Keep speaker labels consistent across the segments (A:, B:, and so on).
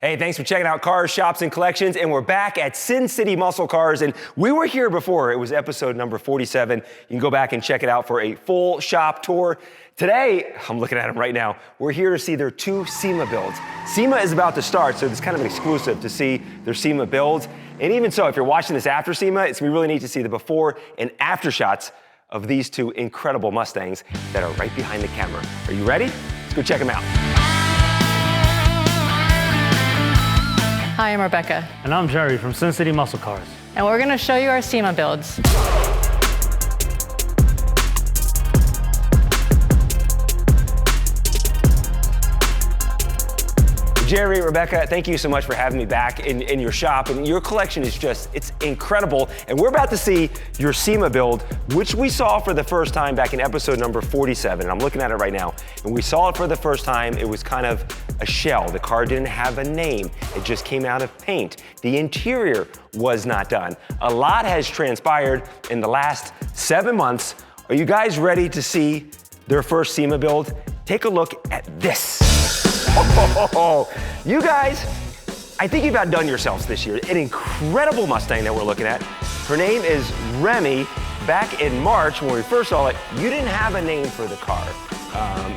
A: Hey, thanks for checking out Cars, Shops, and Collections, and we're back at Sin City Muscle Cars, and we were here before. It was episode number 47. You can go back and check it out for a full shop tour. Today, I'm looking at them right now, we're here to see their two SEMA builds. SEMA is about to start, so it's kind of an exclusive to see their SEMA builds. And even so, if you're watching this after SEMA, it's gonna be really neat to see the before and after shots of these two incredible Mustangs that are right behind the camera. Are you ready? Let's go check them out.
B: Hi, I'm Rebecca.
C: And I'm Jerry from Sin City Muscle Cars.
B: And we're gonna show you our SEMA builds.
A: Jerry, Rebecca, thank you so much for having me back in your shop. And your collection is just, it's incredible. And we're about to see your SEMA build, which we saw for the first time back in episode number 47. And I'm looking at it right now. And we saw it for the first time. It was kind of a shell. The car didn't have a name. It just came out of paint. The interior was not done. A lot has transpired in the last 7 months. Are you guys ready to see their first SEMA build? Take a look at this. Oh, you guys, I think you've outdone yourselves this year. An incredible Mustang that we're looking at. Her name is Remi. Back in March, when we first saw it, you didn't have a name for the car.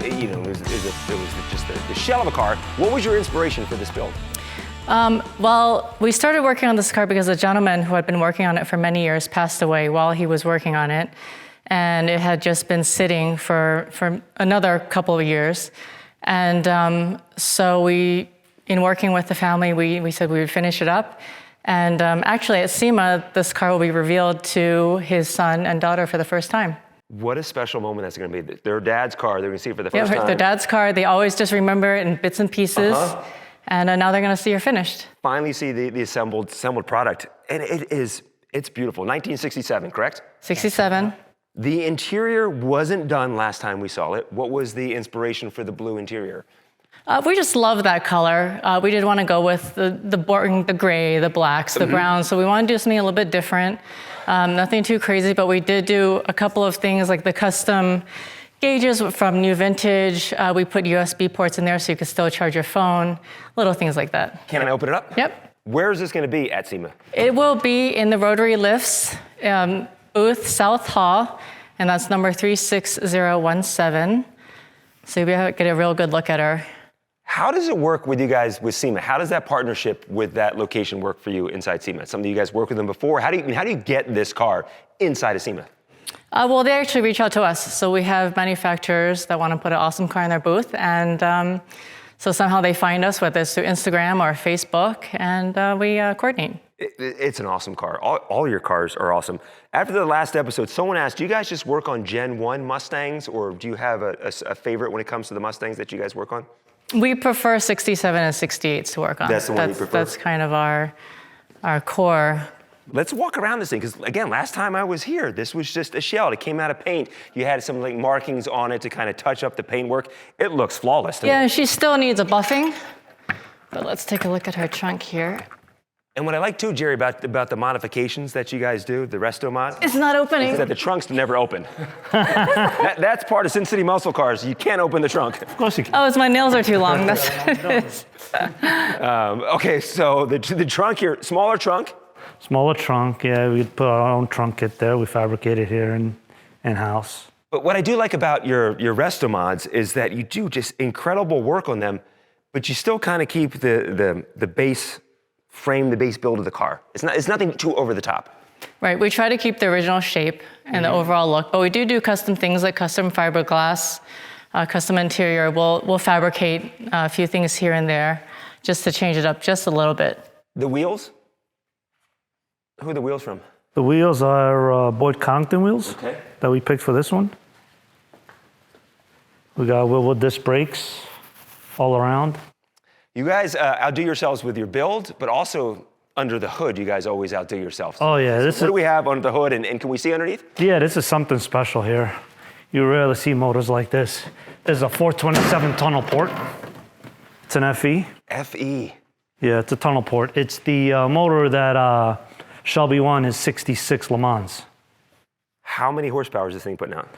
A: It was just the shell of a car. What was your inspiration for this build?
B: Well, we started working on this car because a gentleman who had been working on it for many years passed away while he was working on it. And it had just been sitting for another couple of years. And so we, in working with the family, we said we would finish it up. And actually at SEMA, this car will be revealed to his son and daughter for the first time.
A: What a special moment that's gonna be. Their dad's car, they're gonna see it for the first time.
B: Their dad's car, they always just remember it in bits and pieces. And now they're gonna see her finished.
A: Finally see the assembled product. And it's beautiful. 1967, correct?
B: 67.
A: The interior wasn't done last time we saw it. What was the inspiration for the blue interior?
B: We just love that color. We didn't want to go with the boring, the gray, the blacks, the browns. So we want to do something a little bit different. Nothing too crazy, but we did do a couple of things like the custom gauges from New Vintage. We put USB ports in there so you could still charge your phone, little things like that.
A: Can I open it up?
B: Yep.
A: Where is this going to be at SEMA?
B: It will be in the Rotary Lifts booth, South Hall, and that's number 36017. So you'll get a real good look at her.
A: How does it work with you guys with SEMA? How does that partnership with that location work for you inside SEMA? Something you guys worked with them before? How do you get this car inside of SEMA?
B: Well, they actually reach out to us. So we have manufacturers that want to put an awesome car in their booth, and so somehow they find us, whether it's through Instagram or Facebook, and we coordinate.
A: It's an awesome car. All your cars are awesome. After the last episode, someone asked, do you guys just work on Gen 1 Mustangs, or do you have a favorite when it comes to the Mustangs that you guys work on?
B: We prefer 67 and 68s to work on.
A: That's the one you prefer?
B: That's kind of our core.
A: Let's walk around this thing, because again, last time I was here, this was just a shell. It came out of paint. You had some like markings on it to kind of touch up the paintwork. It looks flawless to me.
B: Yeah, she still needs a buffing, but let's take a look at her trunk here.
A: And what I like too, Jerry, about the modifications that you guys do, the resto mod.
B: It's not opening.
A: Is that the trunks never open. That's part of Sin City Muscle Cars. You can't open the trunk.
C: Of course you can.
B: Oh, it's my nails are too long. That's what it is.
A: Okay, so the trunk here, smaller trunk.
C: Smaller trunk, yeah. We put our own trunk kit there. We fabricate it here in-house.
A: But what I do like about your resto mods is that you do just incredible work on them, but you still kind of keep the base frame, the base build of the car. It's nothing too over the top.
B: Right, we try to keep the original shape and the overall look, but we do custom things like custom fiberglass, custom interior. We'll fabricate a few things here and there just to change it up just a little bit. The
A: wheels? Who are the wheels from?
C: The wheels are Boyd Coddington wheels that we picked for this one. We got Wilwood disc brakes all around.
A: You guys outdo yourselves with your build, but also under the hood, you guys always outdo yourselves.
C: Oh yeah.
A: What do we have under the hood, and can we see underneath?
C: Yeah, this is something special here. You rarely see motors like this. This is a 427 tunnel port. It's an FE.
A: FE.
C: Yeah, it's a tunnel port. It's the motor that Shelby won his 66 Le Mans.
A: How many horsepower is this thing putting out?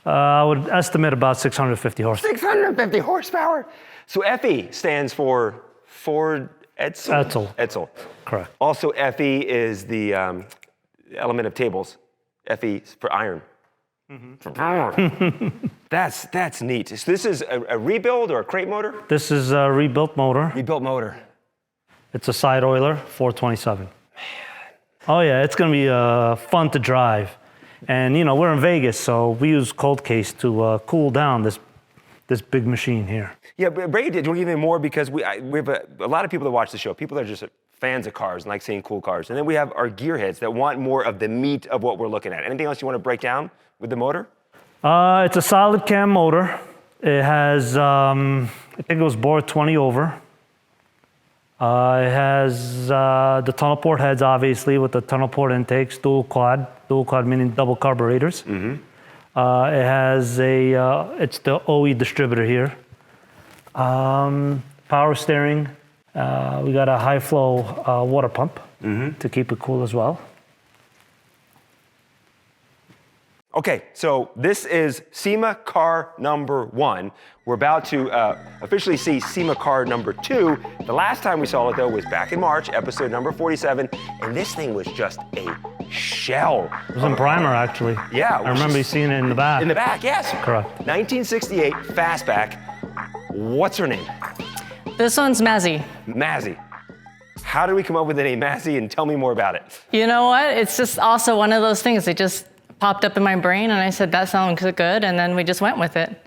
C: I would estimate about 650 horsepower.
A: 650 horsepower. So FE stands for Ford Etzel.
C: Correct.
A: Also, Fe is the element of tables. Fe for iron. That's neat. So this is a rebuild or a crate motor?
C: This is a rebuilt motor.
A: Rebuilt motor.
C: It's a side oiler, 427. Man. Oh yeah, it's gonna be fun to drive. And you know, we're in Vegas, so we use cold case to cool down this big machine here.
A: Yeah, but Brady, do you want to give me more? Because we have a lot of people that watch the show, people that are just fans of cars and like seeing cool cars. And then we have our gearheads that want more of the meat of what we're looking at. Anything else you want to break down with the motor?
C: It's a solid cam motor. It has, I think it was bored 20 over. It has the tunnel port heads, obviously, with the tunnel port intakes, dual quad meaning double carburetors.
A: Mm-hmm.
C: It has it's the OE distributor here. Power steering. We got a high flow water pump to keep it cool as well.
A: Okay, so this is SEMA car number 1. We're about to officially see SEMA car number 2. The last time we saw it, though, was back in March, episode number 47, and this thing was just a shell.
C: It was in primer, actually.
A: Yeah.
C: I remember you seeing it in the back.
A: In the back, yes.
C: Correct.
A: 1968 Fastback. What's her name?
B: This one's Mazzi.
A: Mazi. How did we come up with the name Mazi, and tell me more about it?
B: You know what? It's just also one of those things. It just popped up in my brain, and I said, that sounds good, and then we just went with it.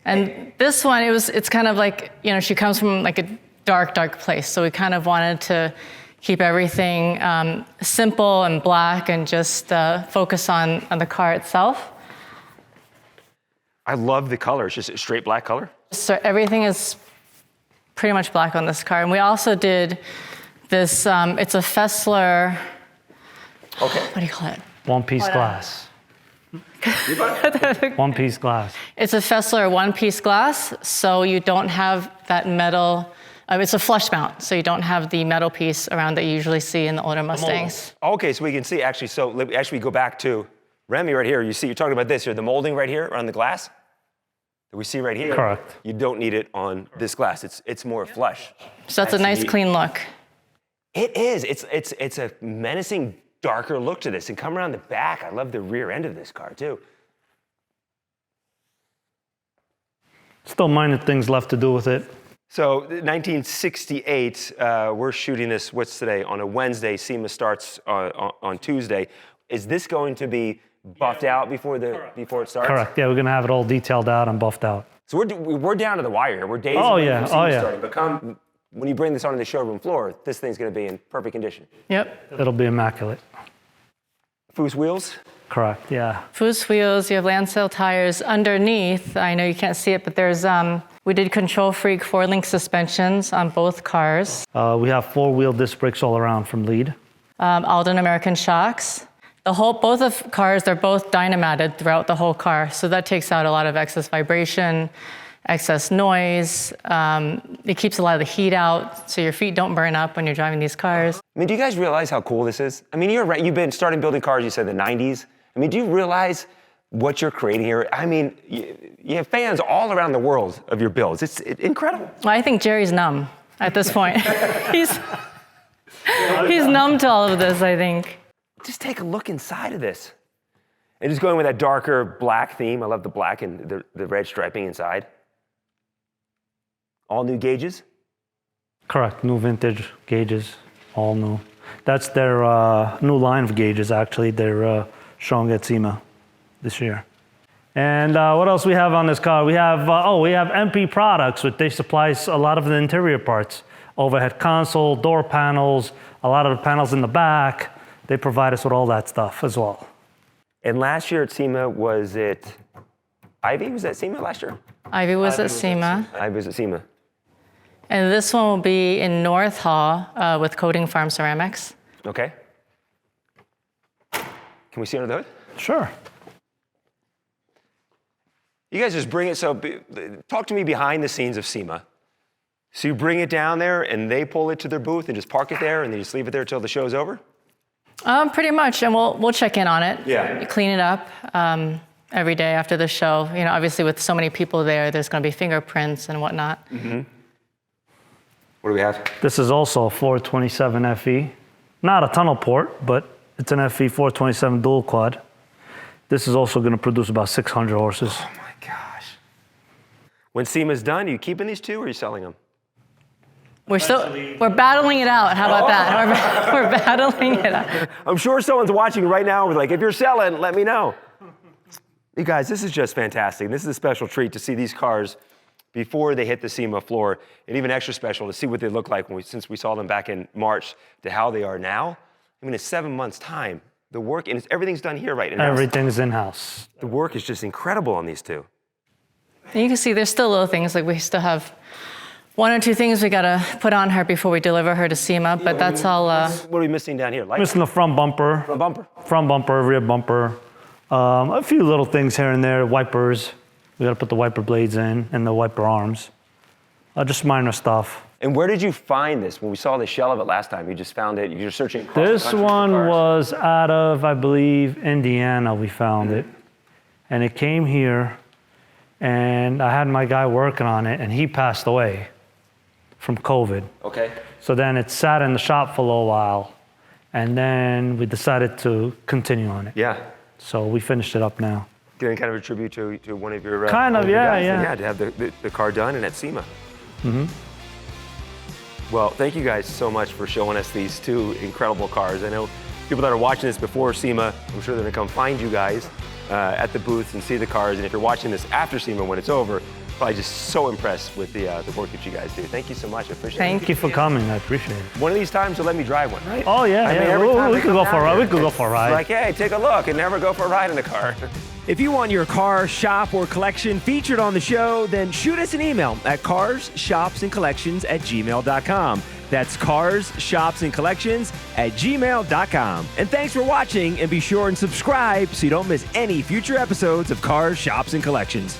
B: And this one, it's kind of like, you know, she comes from like a dark place, so we kind of wanted to keep everything simple and black and just focus on the car itself.
A: I love the color. It's just a straight black color.
B: So everything is pretty much black on this car. And we also did this, it's a Fesler,
A: Okay.
B: what do you call it?
C: One-piece glass. One-piece glass.
B: It's a Fesler one-piece glass, so you don't have that metal. It's a flush mount, so you don't have the metal piece around that you usually see in the older Mustangs.
A: Okay, so we can see actually. So let me actually go back to Remi right here. You see, you're talking about this here, the molding right here around the glass that we see right here.
C: Correct.
A: You don't need it on this glass. It's more flush.
B: So that's a nice,
A: neat.
B: clean look.
A: It is. It's a menacing, darker look to this. And come around the back, I love the rear end of this car too.
C: Still minor things left to do with it.
A: So 1968, we're shooting this, what's today? On a Wednesday. SEMA starts on Tuesday. Is this going to be buffed out before it starts?
C: Correct. Yeah, we're gonna have it all detailed out and buffed out.
A: So we're down to the wire here. We're days
C: Oh,
A: away
C: yeah.
A: from SEMA
C: Oh, yeah.
A: starting. But when you bring this onto the showroom floor, this thing's going to be in perfect condition.
B: Yep.
C: It'll be immaculate.
A: Foose wheels.
C: Correct. Yeah.
B: Foose wheels, you have Lancel tires. Underneath, I know you can't see it, but there's, we did Control Freak 4-link suspensions on both cars.
C: We have 4-wheel disc brakes all around from lead.
B: Alden American shocks. Both of cars, they're both dynamated throughout the whole car, so that takes out a lot of excess vibration, excess noise. It keeps a lot of the heat out, so your feet don't burn up when you're driving these cars.
A: I mean, do you guys realize how cool this is? I mean, you're right. You've been starting building cars, you said, in the 90s. I mean, do you realize what you're creating here? I mean, you have fans all around the world of your builds. It's incredible.
B: Well, I think Jerry's numb at this point. he's numb to all of this, I think.
A: Just take a look inside of this. And just going with that darker black theme. I love the black and the red striping inside. All new gauges?
C: Correct. New vintage gauges, all new. That's their new line of gauges, actually. They're showing at SEMA this year. And what else we have on this car? We have MP Products, which they supply a lot of the interior parts. Overhead console, door panels, a lot of the panels in the back. They provide us with all that stuff as well.
A: And last year at SEMA, was it Ivy? Was that SEMA last year?
B: Ivy was at SEMA.
A: Ivy was at SEMA.
B: And this one will be in North Hall with Coating Farm Ceramics.
A: Okay. Can we see under the hood?
C: Sure.
A: You guys just bring it, talk to me behind the scenes of SEMA. So you bring it down there and they pull it to their booth and just park it there and then you just leave it there till the show's over?
B: Pretty much, and we'll check in on it.
A: Yeah.
B: Clean it up every day after the show. You know, obviously with so many people there, there's going to be fingerprints and whatnot.
A: Mm-hmm. What do we have?
C: This is also a 427 FE. Not a tunnel port, but it's an FE 427 dual quad. This is also going to produce about 600 horses.
A: Oh my gosh. When SEMA's done, are you keeping these two or are you selling them?
B: We're battling it out. How about that? We're battling it out.
A: I'm sure someone's watching right now with like, if you're selling, let me know. You guys, this is just fantastic. This is a special treat to see these cars before they hit the SEMA floor, and even extra special to see what they look like since we saw them back in March to how they are now. I mean, in 7 months' time, the work, and everything's done here, right? In-house.
C: Everything's in-house.
A: The work is just incredible on these two.
B: And you can see there's still little things, like we still have 1 or 2 things we gotta put on her before we deliver her to SEMA, but that's all.
A: What are we missing down here?
C: Missing the front bumper. Front bumper, rear bumper. A few little things here and there, wipers. We gotta put the wiper blades in and the wiper arms. Just minor stuff.
A: And where did you find this? When we saw the shell of it last time, you just found it, you're searching across the
C: This
A: country
C: one
A: for cars.
C: was out of, I believe, Indiana we found it. And it came here, and I had my guy working on it, and he passed away from COVID.
A: Okay.
C: So then it sat in the shop for a little while, and then we decided to continue on it.
A: Yeah.
C: So we finished it up now.
A: Getting kind of a tribute to one of your
C: Kind of,
A: one your
C: yeah,
A: guys.
C: yeah.
A: And yeah, to have the car done and at SEMA. Mm-hmm. Well, thank you guys so much for showing us these two incredible cars. I know people that are watching this before SEMA, I'm sure they're gonna come find you guys at the booth and see the cars. And if you're watching this after SEMA when it's over, probably just so impressed with the work that you guys do. Thank you so much. I appreciate it.
C: Thank you for coming. I appreciate it.
A: One of these times you'll let me drive one, right?
C: Oh yeah,
A: I mean,
C: yeah.
A: every time
C: We
A: they
C: could
A: come
C: go for a
A: down
C: ride.
A: here,
C: We could go for a ride.
A: It's like, hey, take a look and never go for a ride in a car.
D: If you want your car, shop, or collection featured on the show, then shoot us an email at carshopsandcollections@gmail.com. That's carshopsandcollections@gmail.com. And thanks for watching, and be sure and subscribe so you don't miss any future episodes of Cars, Shops, and Collections.